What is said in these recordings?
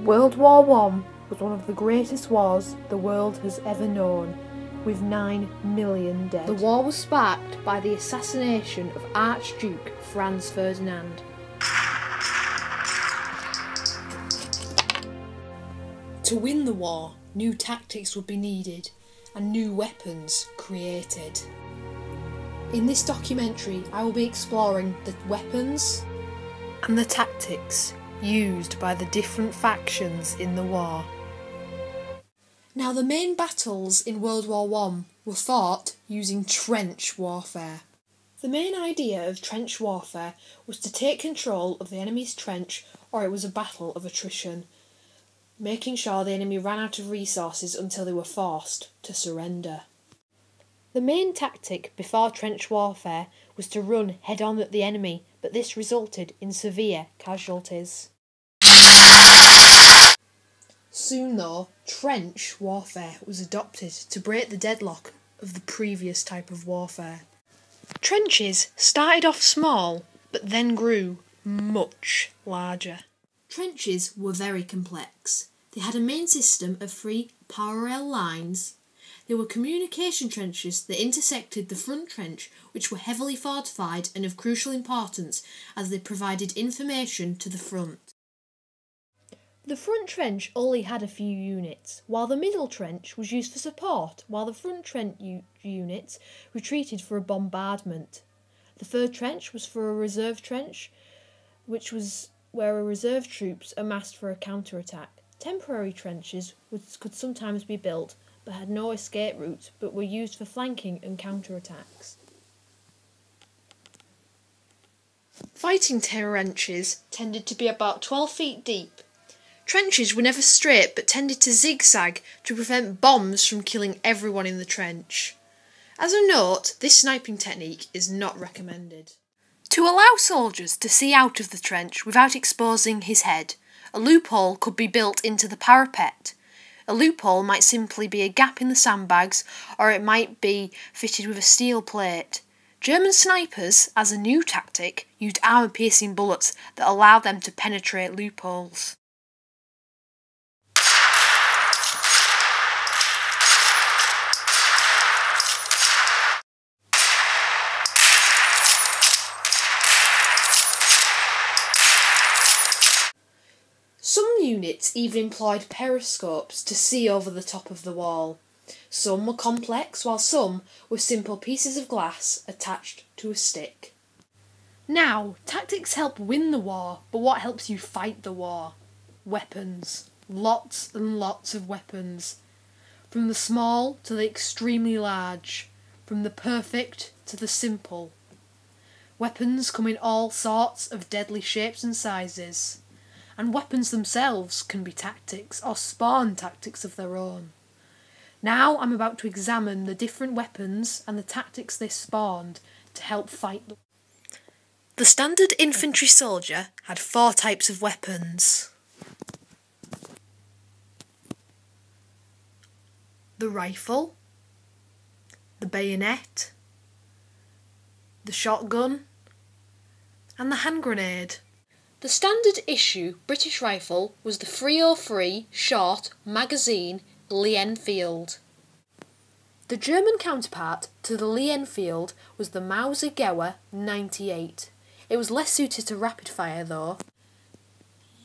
World War I was one of the greatest wars the world has ever known, with 9 million dead. The war was sparked by the assassination of Archduke Franz Ferdinand. To win the war, new tactics would be needed and new weapons created. In this documentary, I will be exploring the weapons and the tactics used by the different factions in the war. Now, the main battles in World War I were fought using trench warfare. The main idea of trench warfare was to take control of the enemy's trench, or it was a battle of attrition, making sure the enemy ran out of resources until they were forced to surrender. The main tactic before trench warfare was to run head-on at the enemy, but this resulted in severe casualties. Soon though, trench warfare was adopted to break the deadlock of the previous type of warfare. Trenches started off small, but then grew much larger. Trenches were very complex. They had a main system of 3 parallel lines. There were communication trenches that intersected the front trench, which were heavily fortified and of crucial importance as they provided information to the front. The front trench only had a few units, while the middle trench was used for support, while the front trench units retreated for a bombardment. The third trench was for a reserve trench, which was where reserve troops amassed for a counterattack. Temporary trenches could sometimes be built, but had no escape routes, but were used for flanking and counterattacks. Fighting trenches tended to be about 12 feet deep. Trenches were never straight but tended to zigzag to prevent bombs from killing everyone in the trench. As a note, this sniping technique is not recommended. To allow soldiers to see out of the trench without exposing his head, a loophole could be built into the parapet. A loophole might simply be a gap in the sandbags, or it might be fitted with a steel plate. German snipers, as a new tactic, used armour-piercing bullets that allowed them to penetrate loopholes. Some units even employed periscopes to see over the top of the wall. Some were complex, while some were simple pieces of glass attached to a stick. Now, tactics help win the war, but what helps you fight the war? Weapons. Lots and lots of weapons. From the small to the extremely large. From the perfect to the simple. Weapons come in all sorts of deadly shapes and sizes. And weapons themselves can be tactics or spawn tactics of their own. Now I'm about to examine the different weapons and the tactics they spawned to help fight them. The standard infantry soldier had 4 types of weapons. The rifle, the bayonet, the shotgun, and the hand grenade. The standard issue British rifle was the 303 short magazine Lee Enfield. The German counterpart to the Lee Enfield was the Mauser Geiger 98. It was less suited to rapid fire though.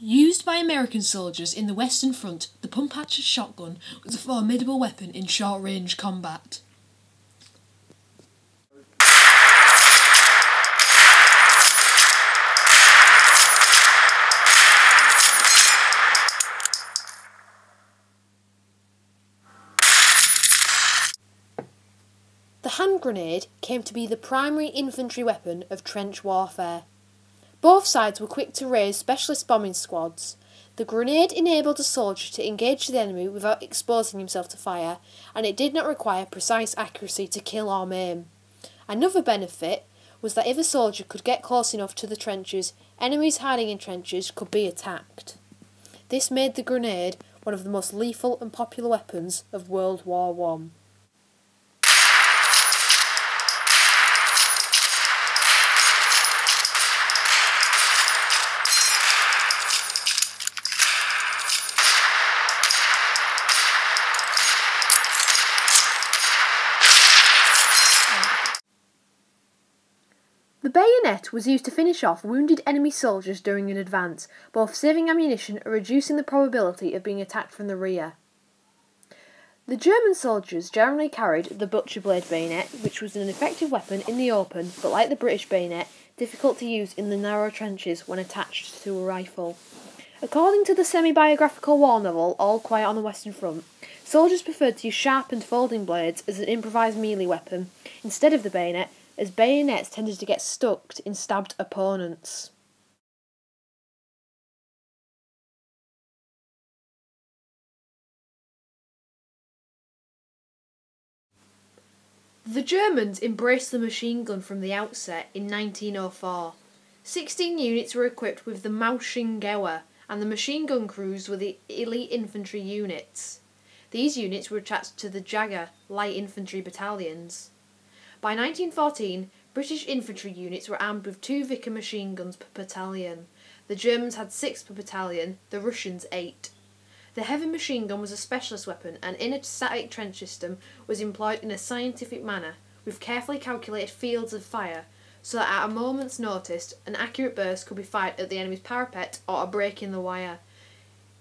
Used by American soldiers in the Western Front, the pump-action shotgun was a formidable weapon in short-range combat. The hand grenade came to be the primary infantry weapon of trench warfare. Both sides were quick to raise specialist bombing squads. The grenade enabled a soldier to engage the enemy without exposing himself to fire, and it did not require precise accuracy to kill or maim. Another benefit was that if a soldier could get close enough to the trenches, enemies hiding in trenches could be attacked. This made the grenade one of the most lethal and popular weapons of World War I. The bayonet was used to finish off wounded enemy soldiers during an advance, both saving ammunition and reducing the probability of being attacked from the rear. The German soldiers generally carried the butcher blade bayonet, which was an effective weapon in the open, but like the British bayonet, difficult to use in the narrow trenches when attached to a rifle. According to the semi-biographical war novel All Quiet on the Western Front, soldiers preferred to use sharpened folding blades as an improvised melee weapon, instead of the bayonet, as bayonets tended to get stuck in stabbed opponents. The Germans embraced the machine gun from the outset in 1904. 16 units were equipped with the Maschinengewehr, and the machine gun crews were the elite infantry units. These units were attached to the Jäger light infantry battalions. By 1914, British infantry units were armed with 2 Vickers machine guns per battalion. The Germans had 6 per battalion, the Russians 8. The heavy machine gun was a specialist weapon, and in a static trench system was employed in a scientific manner, with carefully calculated fields of fire, so that at a moment's notice an accurate burst could be fired at the enemy's parapet or a break in the wire.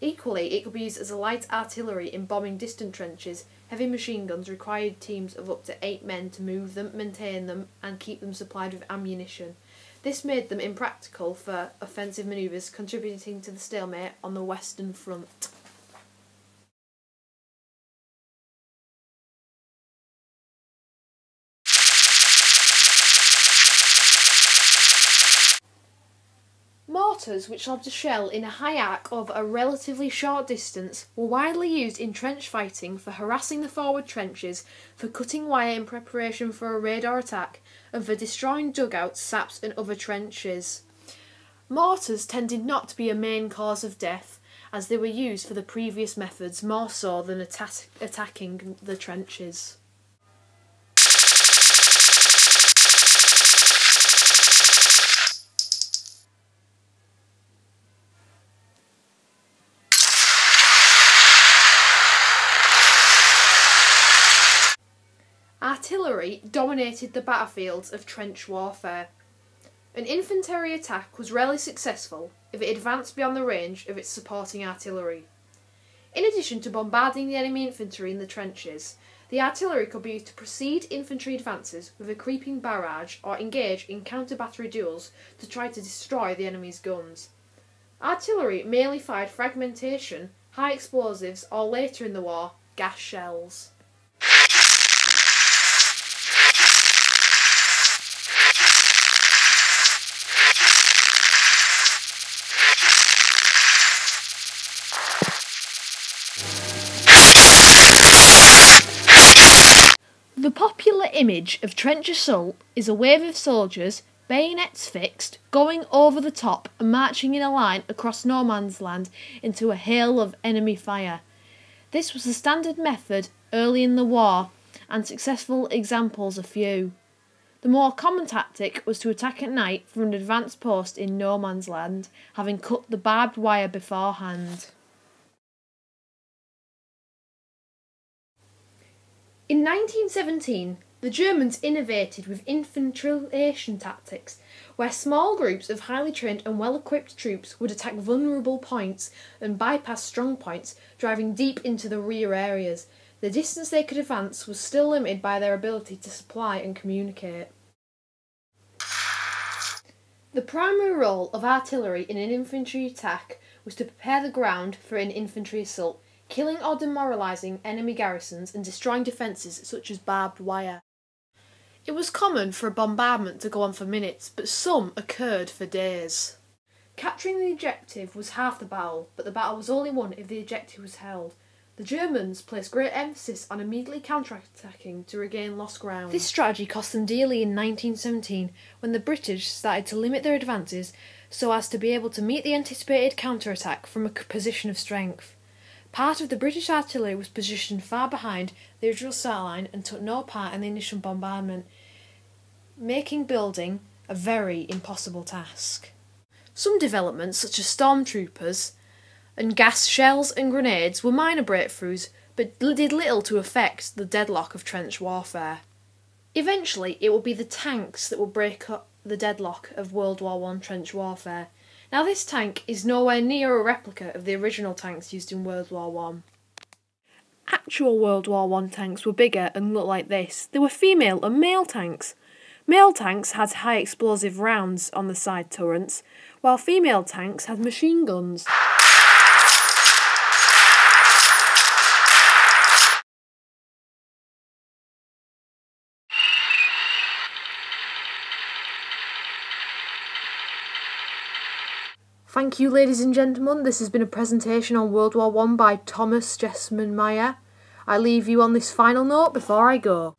Equally, it could be used as a light artillery in bombing distant trenches. Heavy machine guns required teams of up to 8 men to move them, maintain them, and keep them supplied with ammunition. This made them impractical for offensive manoeuvres, contributing to the stalemate on the Western Front. Mortars, which lobbed a shell in a high arc over a relatively short distance, were widely used in trench fighting for harassing the forward trenches, for cutting wire in preparation for a raid or attack, and for destroying dugouts, saps and other trenches. Mortars tended not to be a main cause of death, as they were used for the previous methods more so than attacking the trenches. Artillery dominated the battlefields of trench warfare. An infantry attack was rarely successful if it advanced beyond the range of its supporting artillery. In addition to bombarding the enemy infantry in the trenches, the artillery could be used to precede infantry advances with a creeping barrage or engage in counter-battery duels to try to destroy the enemy's guns. Artillery mainly fired fragmentation, high explosives, or later in the war, gas shells. The popular image of trench assault is a wave of soldiers, bayonets fixed, going over the top and marching in a line across no man's land into a hail of enemy fire. This was the standard method early in the war, and successful examples are few. The more common tactic was to attack at night from an advanced post in no man's land, having cut the barbed wire beforehand. In 1917, the Germans innovated with infiltration tactics, where small groups of highly trained and well-equipped troops would attack vulnerable points and bypass strong points, driving deep into the rear areas. The distance they could advance was still limited by their ability to supply and communicate. The primary role of artillery in an infantry attack was to prepare the ground for an infantry assault, killing or demoralising enemy garrisons and destroying defences such as barbed wire. It was common for a bombardment to go on for minutes, but some occurred for days. Capturing the objective was half the battle, but the battle was only won if the objective was held. The Germans placed great emphasis on immediately counter-attacking to regain lost ground. This strategy cost them dearly in 1917, when the British started to limit their advances so as to be able to meet the anticipated counter-attack from a position of strength. Part of the British artillery was positioned far behind the original start line and took no part in the initial bombardment, making building a very impossible task. Some developments, such as stormtroopers and gas shells and grenades, were minor breakthroughs, but did little to affect the deadlock of trench warfare. Eventually, it will be the tanks that will break up the deadlock of World War I trench warfare. Now this tank is nowhere near a replica of the original tanks used in World War I. Actual World War I tanks were bigger and looked like this. They were female and male tanks. Male tanks had high explosive rounds on the side turrets, while female tanks had machine guns. Thank you, ladies and gentlemen. This has been a presentation on World War I by Thomas Jessamine Meyer. I leave you on this final note before I go.